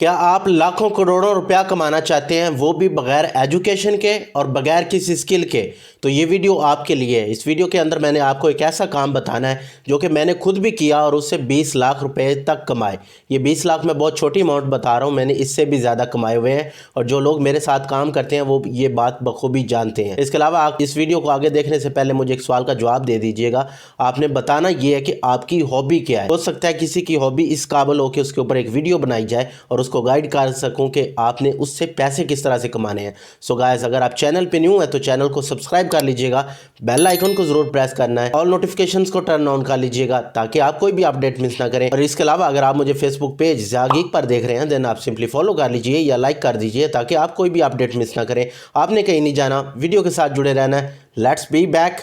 क्या आप लाखों करोड़ों रुपया कमाना चाहते हैं, वो भी बगैर एजुकेशन के और बगैर किसी स्किल के? तो ये वीडियो आपके लिए है। इस वीडियो के अंदर मैंने आपको एक ऐसा काम बताना है जो कि मैंने खुद भी किया और उससे 20 लाख रुपए तक कमाए। ये 20 लाख मैं बहुत छोटी अमाउंट बता रहा हूँ, मैंने इससे भी ज़्यादा कमाए हुए हैं और जो लोग मेरे साथ काम करते हैं वो ये बात बखूबी जानते हैं। इसके अलावा आप इस वीडियो को आगे देखने से पहले मुझे एक सवाल का जवाब दे दीजिएगा। आपने बताना ये है कि आपकी हॉबी क्या है। हो सकता है किसी की हॉबी इस काबिल हो कि उसके ऊपर एक वीडियो बनाई जाए और उसको गाइड कर सकूं कि आपने उससे पैसे किस तरह से कमाने हैं। सो गाइस, अगर आप चैनल पे न्यू है तो चैनल को सब्सक्राइब कर लीजिएगा, बेल आइकन को जरूर प्रेस करना है, ऑल नोटिफिकेशंस को टर्न ऑन कर लीजिएगा ताकि आप कोई भी अपडेट मिस ना करें। और इसके अलावा अगर आप मुझे फेसबुक पेज ज़ागीक पर देख रहे हैं देन आप सिंपली फॉलो कर लीजिए या लाइक कर दीजिए ताकि आप कोई भी अपडेट मिस ना करें। आपने कहीं नहीं जाना, वीडियो के साथ जुड़े रहना है। Let's be back.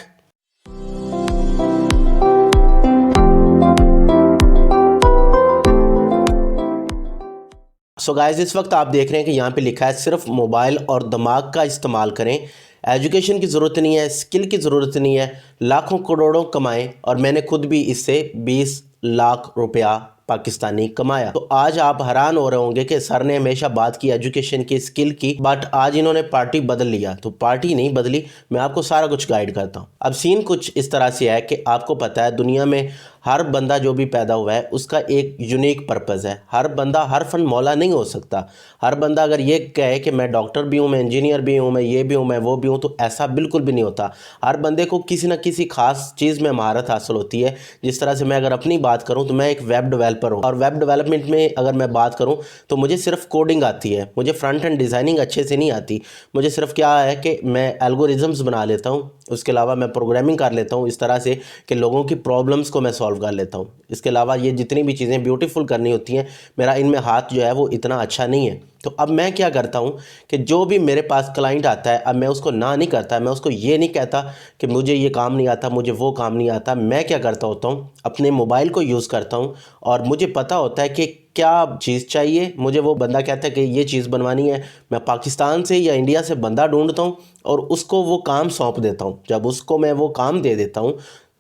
So guys, इस वक्त आप देख रहे हैं कि यहाँ पे लिखा है सिर्फ मोबाइल और दिमाग का इस्तेमाल करें। एजुकेशन की ज़रूरत नहीं है, स्किल की ज़रूरत नहीं है, लाखों करोड़ों कमाएं। और मैंने खुद भी इससे 20 लाख रुपया पाकिस्तानी कमाया। तो आज आप हैरान हो रहे होंगे कि सर ने हमेशा बात की एजुकेशन की, स्किल की, बट आज इन्होंने पार्टी बदल लिया। तो पार्टी नहीं बदली, मैं आपको सारा कुछ गाइड करता हूँ। अब सीन कुछ इस तरह से है कि आपको पता है दुनिया में हर बंदा जो भी पैदा हुआ है उसका एक यूनिक पर्पज़ है। हर बंदा हर फन मौला नहीं हो सकता। हर बंदा अगर ये कहे कि मैं डॉक्टर भी हूँ, मैं इंजीनियर भी हूँ, मैं ये भी हूँ, मैं वो भी हूँ, तो ऐसा बिल्कुल भी नहीं होता। हर बंदे को किसी न किसी खास चीज़ में महारत हासिल होती है। जिस तरह से मैं अगर अपनी बात करूँ तो मैं एक वेब डेवलपर हूँ और वेब डेवलपमेंट में अगर मैं बात करूँ तो मुझे सिर्फ कोडिंग आती है, मुझे फ्रंट एंड डिज़ाइनिंग अच्छे से नहीं आती। मुझे सिर्फ क्या है कि मैं एल्गोरिजम्स बना लेता हूँ, उसके अलावा मैं प्रोग्रामिंग कर लेता हूँ इस तरह से कि लोगों की प्रॉब्लम्स को मैं सॉल्व कर लेता हूँ। इसके अलावा ये जितनी भी चीज़ें ब्यूटीफुल करनी होती हैं, मेरा इनमें हाथ जो है वो इतना अच्छा नहीं है। तो अब मैं क्या करता हूँ कि जो भी मेरे पास क्लाइंट आता है, अब मैं उसको ना नहीं करता, मैं उसको ये नहीं कहता कि मुझे ये काम नहीं आता, मुझे वो काम नहीं आता। मैं क्या करता होता हूँ, अपने मोबाइल को यूज़ करता हूँ और मुझे पता होता है कि क्या चीज़ चाहिए मुझे। वो बंदा कहता है कि ये चीज़ बनवानी है, मैं पाकिस्तान से या इंडिया से बंदा ढूंढता हूँ और उसको वो काम सौंप देता हूँ। जब उसको मैं वो काम दे देता हूँ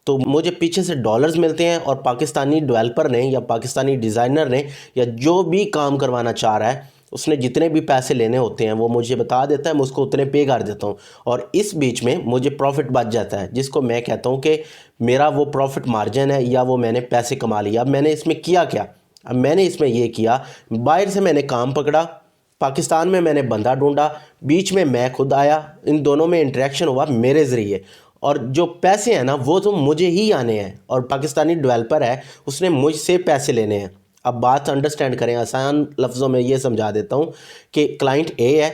तो मुझे पीछे से डॉलर्स मिलते हैं और पाकिस्तानी डेवलपर ने या पाकिस्तानी डिज़ाइनर ने या जो भी काम करवाना चाह रहा है उसने जितने भी पैसे लेने होते हैं वो मुझे बता देता है, मैं उसको उतने पे कर देता हूँ और इस बीच में मुझे प्रॉफिट बच जाता है, जिसको मैं कहता हूँ कि मेरा वो प्रॉफिट मार्जिन है या वो मैंने पैसे कमा लिया। अब मैंने इसमें किया क्या? अब मैंने इसमें ये किया, बाहर से मैंने काम पकड़ा, पाकिस्तान में मैंने बंदा ढूंढा, बीच में मैं खुद आया, इन दोनों में इंटरेक्शन हुआ मेरे ज़रिए और जो पैसे हैं ना वो तो मुझे ही आने हैं और पाकिस्तानी डेवलपर है उसने मुझसे पैसे लेने हैं। अब बात अंडरस्टैंड करें, आसान लफ्ज़ों में ये समझा देता हूँ कि क्लाइंट ए है,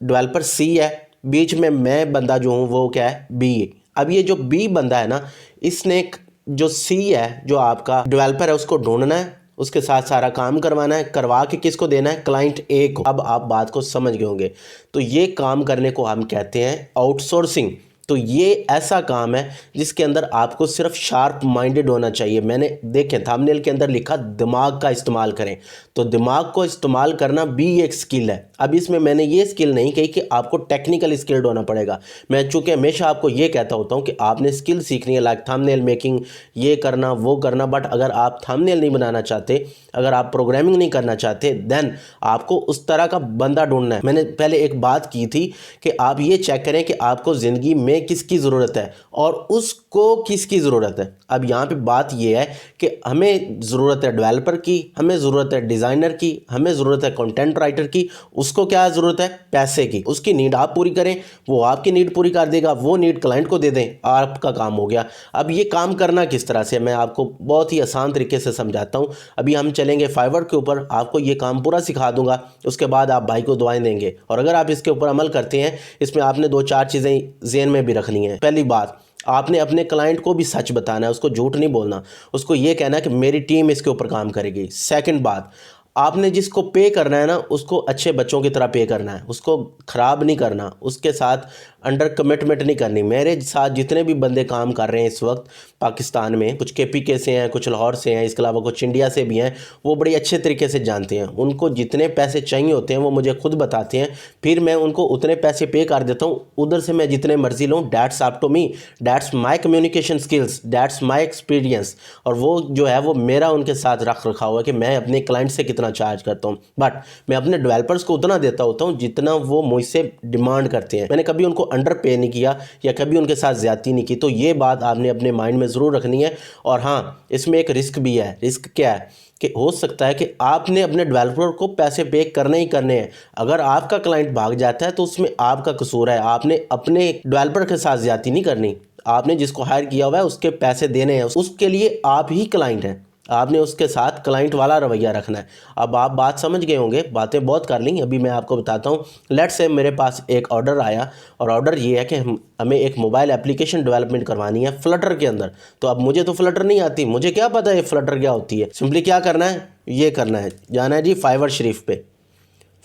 डेवलपर सी है, बीच में मैं बंदा जो हूँ वो क्या है, बी। अब ये जो बी बंदा है ना, इसने जो सी है जो आपका डेवलपर है उसको ढूंढना है, उसके साथ सारा काम करवाना है, करवा के किसको देना है, क्लाइंट ए को। अब आप बात को समझ गए होंगे। तो ये काम करने को हम कहते हैं आउटसोर्सिंग। तो ये ऐसा काम है जिसके अंदर आपको सिर्फ शार्प माइंडेड होना चाहिए। मैंने देखें थंबनेल के अंदर लिखा दिमाग का इस्तेमाल करें, तो दिमाग को इस्तेमाल करना भी एक स्किल है। अब इसमें मैंने ये स्किल नहीं कही कि आपको टेक्निकल स्किल्ड होना पड़ेगा। मैं चूँकि हमेशा आपको ये कहता होता हूँ कि आपने स्किल सीखनी है, लाइक थंबनेल मेकिंग, ये करना वो करना। बट अगर आप थंबनेल नहीं बनाना चाहते, अगर आप प्रोग्रामिंग नहीं करना चाहते, देन आपको उस तरह का बंदा ढूंढना है। मैंने पहले एक बात की थी कि आप ये चेक करें कि आपको ज़िंदगी में किसकी ज़रूरत है और उसको किसकी ज़रूरत है। अब यहाँ पे बात ये है कि हमें ज़रूरत है डेवलपर की, हमें ज़रूरत है डिज़ाइनर की, हमें ज़रूरत है कंटेंट राइटर की। उसको क्या ज़रूरत है? पैसे की। उसकी नीड आप पूरी करें, वो आपकी नीड पूरी कर देगा, वो नीड क्लाइंट को दे दें, आपका काम हो गया। अब ये काम करना किस तरह से, मैं आपको बहुत ही आसान तरीके से समझाता हूँ। अभी हम चलेंगे फाइवर के ऊपर, आपको ये काम पूरा सिखा दूंगा, उसके बाद आप भाई को दुआएं देंगे। और अगर आप इसके ऊपर अमल करते हैं, इसमें आपने 2-4 चीज़ें ज़हन में भी रखनी है। पहली बात, आपने अपने क्लाइंट को भी सच बताना है, उसको झूठ नहीं बोलना, उसको ये कहना है कि मेरी टीम इसके ऊपर काम करेगी। सेकंड बात, आपने जिसको पे करना है ना उसको अच्छे बच्चों की तरह पे करना है, उसको ख़राब नहीं करना, उसके साथ अंडर कमिटमेंट नहीं करनी। मेरे साथ जितने भी बंदे काम कर रहे हैं इस वक्त पाकिस्तान में, कुछ KPK से हैं, कुछ लाहौर से हैं, इसके अलावा कुछ इंडिया से भी हैं, वो बड़ी अच्छे तरीके से जानते हैं। उनको जितने पैसे चाहिए होते हैं वो मुझे खुद बताते हैं, फिर मैं उनको उतने पैसे पे कर देता हूँ। उधर से मैं जितने मर्जी लूँ, that's up to me, that's my communication skills, that's my experience. और वो जो है वो मेरा उनके साथ रख रखा हुआ है कि मैं अपने क्लाइंट से कितना इतना चार्ज करता हूँ, बट मैं अपने डेवलपर्स को उतना देता होता हूँ जितना वो मुझसे डिमांड करते हैं। मैंने कभी उनको अंडर पे नहीं किया या कभी उनके साथ ज़्यादती नहीं की। तो ये बात आपने अपने माइंड में ज़रूर रखनी है। और हाँ, इसमें एक रिस्क भी है। रिस्क क्या है कि हो सकता है कि आपने अपने डेवलपर को पैसे पे करने ही करने हैं। अगर आपका क्लाइंट भाग जाता है तो उसमें आपका कसूर है। आपने अपने डेवलपर के साथ ज़्यादती नहीं करनी, आपने जिसको हायर किया हुआ है उसके पैसे देने हैं, उसके लिए आप ही क्लाइंट हैं। आपने उसके साथ क्लाइंट वाला रवैया रखना है। अब आप बात समझ गए होंगे, बातें बहुत कर ली, अभी मैं आपको बताता हूँ। लेट्स से मेरे पास एक ऑर्डर आया और ऑर्डर ये है कि हमें एक मोबाइल एप्लीकेशन डेवलपमेंट करवानी है फ्लटर के अंदर। तो अब मुझे तो फ्लटर नहीं आती, मुझे क्या पता है फ्लटर क्या होती है। सिंपली क्या करना है, ये करना है, जाना है जी फाइवर शरीफ पे।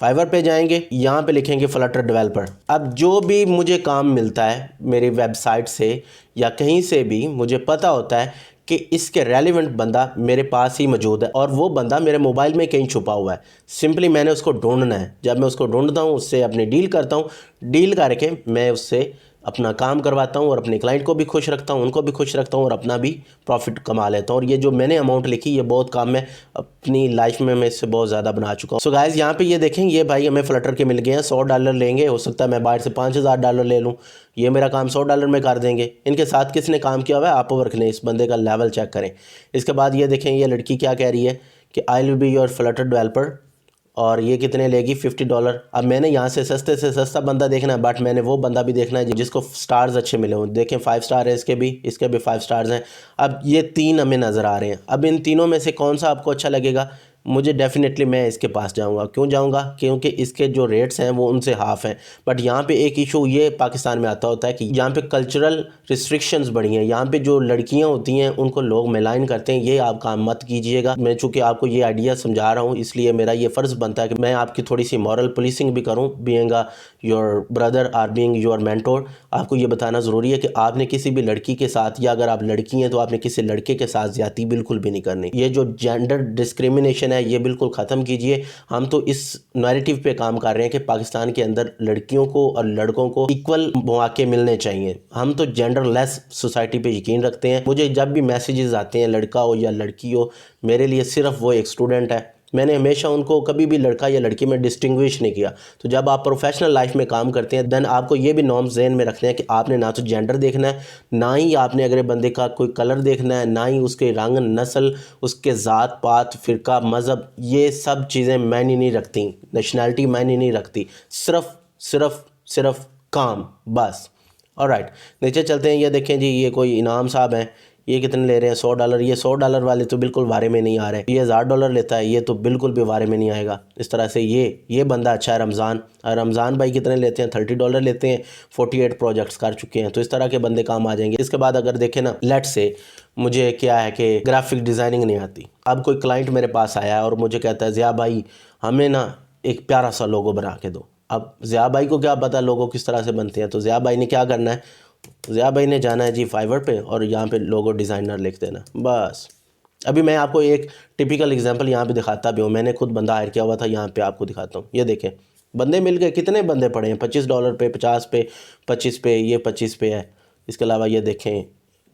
फाइवर पे जाएंगे, यहाँ पे लिखेंगे फ्लटर डेवलपर। अब जो भी मुझे काम मिलता है मेरी वेबसाइट से या कहीं से भी, मुझे पता होता है कि इसके रेलिवेंट बंदा मेरे पास ही मौजूद है और वो बंदा मेरे मोबाइल में कहीं छुपा हुआ है। सिंपली मैंने उसको ढूंढना है। जब मैं उसको ढूंढता हूँ, उससे अपनी डील करता हूँ, डील करके मैं उससे अपना काम करवाता हूँ और अपने क्लाइंट को भी खुश रखता हूँ, उनको भी खुश रखता हूँ और अपना भी प्रॉफिट कमा लेता हूँ। और ये जो मैंने अमाउंट लिखी, ये बहुत काम मैं अपनी लाइफ में मैं इससे बहुत ज़्यादा बना चुका हूँ। सो गाइस, यहाँ पे ये देखें, ये भाई हमें फ्लटर के मिल गए हैं। $100 लेंगे, हो सकता है मैं बाहर से $5000 ले लूँ, ये मेरा काम $100 में कर देंगे। इनके साथ किसने काम किया हुआ है, अपवर्क ने। इस बंदे का लेवल चेक करें। इसके बाद ये देखें, ये लड़की क्या कह रही है कि I will be your Flutter developer, और ये कितने लेगी, $50। अब मैंने यहाँ से सस्ता बंदा देखना है, बट मैंने वो बंदा भी देखना है जिसको स्टार्स अच्छे मिले हों। देखें 5 स्टार है इसके भी 5 स्टार्स हैं। अब ये 3 हमें नज़र आ रहे हैं। अब इन तीनों में से कौन सा आपको अच्छा लगेगा, मुझे डेफिनेटली मैं इसके पास जाऊंगा। क्यों जाऊंगा, क्योंकि इसके जो रेट्स हैं वो उनसे हाफ़ हैं। बट यहाँ पे एक इशू ये पाकिस्तान में आता होता है कि यहाँ पे कल्चरल रिस्ट्रिक्शंस बढ़ी हैं। यहाँ पे जो लड़कियाँ होती हैं उनको लोग मेलाइन करते हैं, ये आप काम मत कीजिएगा। मैं चूँकि आपको ये आइडिया समझा रहा हूँ, इसलिए मेरा ये फ़र्ज़ बनता है कि मैं आपकी थोड़ी सी मॉरल पुलिसिंग भी करूँ। बीइंग योर ब्रदर और बीइंग योर मेंटोर, आपको ये बताना ज़रूरी है कि आपने किसी भी लड़की के साथ, या अगर आप लड़की हैं तो आपने किसी लड़के के साथ ज़्यादती बिल्कुल भी नहीं करनी। ये जो जेंडर डिस्क्रिमिनेशन है ये बिल्कुल ख़त्म कीजिए। हम तो इस नैरेटिव पे काम कर रहे हैं कि पाकिस्तान के अंदर लड़कियों को और लड़कों को इक्वल मौके मिलने चाहिए। हम तो जेंडर लेस सोसाइटी पे यकीन रखते हैं। मुझे जब भी मैसेजेस आते हैं, लड़का हो या लड़की हो, मेरे लिए सिर्फ वो एक स्टूडेंट है। मैंने हमेशा उनको कभी भी लड़का या लड़की में डिस्टिंग्विश नहीं किया। तो जब आप प्रोफेशनल लाइफ में काम करते हैं, देन आपको ये भी नॉर्म्स ज़हन में रखने हैं कि आपने ना तो जेंडर देखना है, ना ही आपने अगले बंदे का कोई कलर देखना है, ना ही उसके रंग, नस्ल, उसके ज़ात पात, फ़िरका, मज़हब, ये सब चीज़ें मायने नहीं रखती। नेशनैलिटी मायने नहीं रखती। सिर्फ काम, बस। ऑलराइट, नीचे चलते हैं। ये देखें जी, ये कोई इनाम साहब हैं, ये कितने ले रहे हैं, $100। ये $100 वाले तो बिल्कुल वारे में नहीं आ रहे। ये $1000 लेता है, ये तो बिल्कुल भी वारे में नहीं आएगा। इस तरह से ये बंदा अच्छा है, रमज़ान भाई कितने लेते हैं, $30 लेते हैं, 48 प्रोजेक्ट्स कर चुके हैं। तो इस तरह के बंदे काम आ जाएंगे। इसके बाद अगर देखें ना, लेट्स से मुझे क्या है कि ग्राफिक डिज़ाइनिंग नहीं आती। अब कोई क्लाइंट मेरे पास आया है और मुझे कहता है, ज़िया भाई हमें ना एक प्यारा सा लोगो बना के दो। अब ज़िया भाई को क्या पता लोगो किस तरह से बनते हैं। तो ज़िया भाई ने क्या करना है, ज़िया भाई ने जाना है जी फाइवर पे और यहाँ पे लोगो डिज़ाइनर लिख देना, बस। अभी मैं आपको एक टिपिकल एग्जांपल यहाँ पे दिखाता भी हूँ। मैंने खुद बंदा हायर किया हुआ था, यहाँ पे आपको दिखाता हूँ। ये देखें, बंदे मिल गए। कितने बंदे पड़े हैं, $25 पे, 50 पे, 25 पे, ये 25 पे है। इसके अलावा ये देखें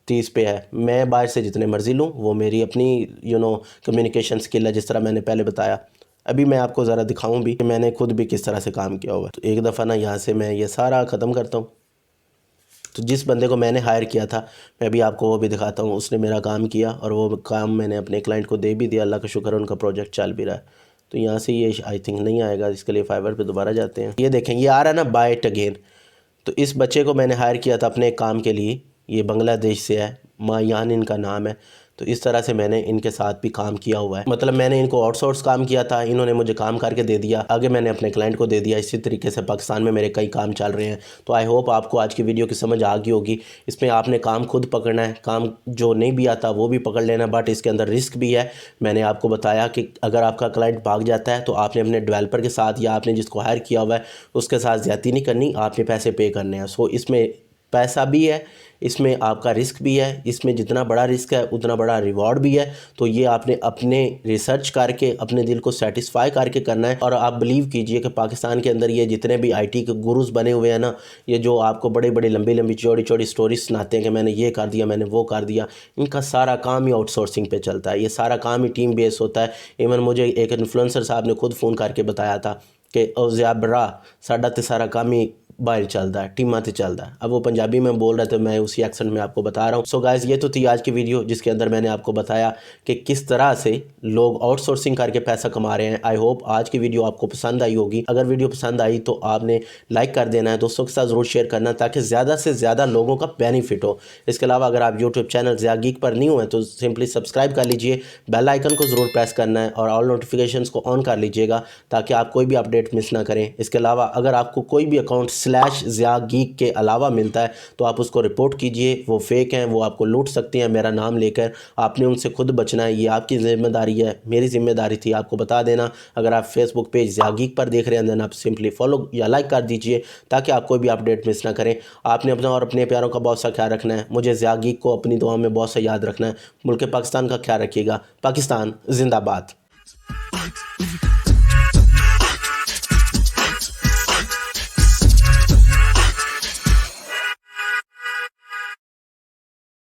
30 पे है। मैं बाहर से जितने मर्जी लूँ, वो मेरी अपनी कम्युनिकेशन स्किल है, जिस तरह मैंने पहले बताया। अभी मैं आपको ज़रा दिखाऊँ भी कि मैंने खुद भी किस तरह से काम किया हुआ है। तो एक दफ़ा ना यहाँ से मैं ये सारा ख़त्म करता हूँ। तो जिस बंदे को मैंने हायर किया था, मैं भी आपको वो भी दिखाता हूँ। उसने मेरा काम किया और वो काम मैंने अपने क्लाइंट को दे भी दिया। अल्लाह का शुक्र है, उनका प्रोजेक्ट चल भी रहा है। तो यहाँ से ये आई थिंक नहीं आएगा, इसके लिए फाइवर पे दोबारा जाते हैं। ये देखें, ये आ रहा है ना, बाय इट अगेन। तो इस बच्चे को मैंने हायर किया था अपने एक काम के लिए। ये बांग्लादेश से है, मायान इनका नाम है। तो इस तरह से मैंने इनके साथ भी काम किया हुआ है। मतलब मैंने इनको आउटसोर्स काम किया था, इन्होंने मुझे काम करके दे दिया, आगे मैंने अपने क्लाइंट को दे दिया। इसी तरीके से पाकिस्तान में मेरे कई काम चल रहे हैं। तो आई होप आपको आज की वीडियो की समझ आ गई होगी। इसमें आपने काम खुद पकड़ना है, काम जो नहीं भी आता वो भी पकड़ लेना, बट इसके अंदर रिस्क भी है। मैंने आपको बताया कि अगर आपका क्लाइंट भाग जाता है तो आपने अपने डेवलपर के साथ या आपने जिसको हायर किया हुआ है उसके साथ ज़्यादती नहीं करनी, आपने पैसे पे करने हैं। सो इसमें पैसा भी है, इसमें आपका रिस्क भी है, इसमें जितना बड़ा रिस्क है उतना बड़ा रिवॉर्ड भी है। तो ये आपने अपने रिसर्च करके अपने दिल को सेटिस्फाई करके करना है। और आप बिलीव कीजिए कि पाकिस्तान के अंदर ये जितने भी आईटी के गुरुज बने हुए हैं ना, ये जो आपको बड़े बड़े लंबी लंबी चौड़ी चौड़ी स्टोरीज सुनाते हैं कि मैंने ये कर दिया, मैंने वो कर दिया, इनका सारा काम ही आउटसोर्सिंग पे चलता है, ये सारा काम ही टीम बेस होता है। इवन मुझे एक इन्फ्लुएंसर साहब ने खुद फ़ोन करके बताया था कि ओ ज़िया बरा साडा ते सारा काम ही बाहर चलता है, टीमा ते चलता है। अब वो पंजाबी में बोल रहे थे, मैं उसी एक्सेंट में आपको बता रहा हूँ। सो गाइस, ये तो थी आज की वीडियो जिसके अंदर मैंने आपको बताया कि किस तरह से लोग आउटसोर्सिंग करके पैसा कमा रहे हैं। आई होप आज की वीडियो आपको पसंद आई होगी। अगर वीडियो पसंद आई तो आपने लाइक कर देना है, दोस्तों के साथ ज़रूर शेयर करना ताकि ज़्यादा से ज़्यादा लोगों का बेनिफिट हो। इसके अलावा अगर आप यूट्यूब चैनल ज़िया गीक पर न्यू हैं तो सिंपली सब्सक्राइब कर लीजिए, बेल आइकन को ज़रूर प्रेस करना है और ऑल नोटिफिकेशंस को ऑन कर लीजिएगा ताकि आप कोई भी अपडेट मिस ना करें। इसके अलावा अगर आपको कोई भी अकाउंट /ज़िया गीक के अलावा मिलता है तो आप उसको रिपोर्ट कीजिए, वो फेक हैं, वो आपको लूट सकते हैं मेरा नाम लेकर। आपने उनसे खुद बचना है, ये आपकी ज़िम्मेदारी है, मेरी ज़िम्मेदारी थी आपको बता देना। अगर आप फेसबुक पेज ज़िया गीक पर देख रहे हैं देन आप सिंपली फॉलो या लाइक कर दीजिए ताकि आप कोई भी अपडेट मिस ना करें। आपने अपना और अपने प्यारों का बहुत सा ख्याल रखना है। मुझे ज़िया गीक को अपनी दुआ में बहुत सा याद रखना है। मुल्क पाकिस्तान का ख्याल रखिएगा। पाकिस्तान जिंदाबाद।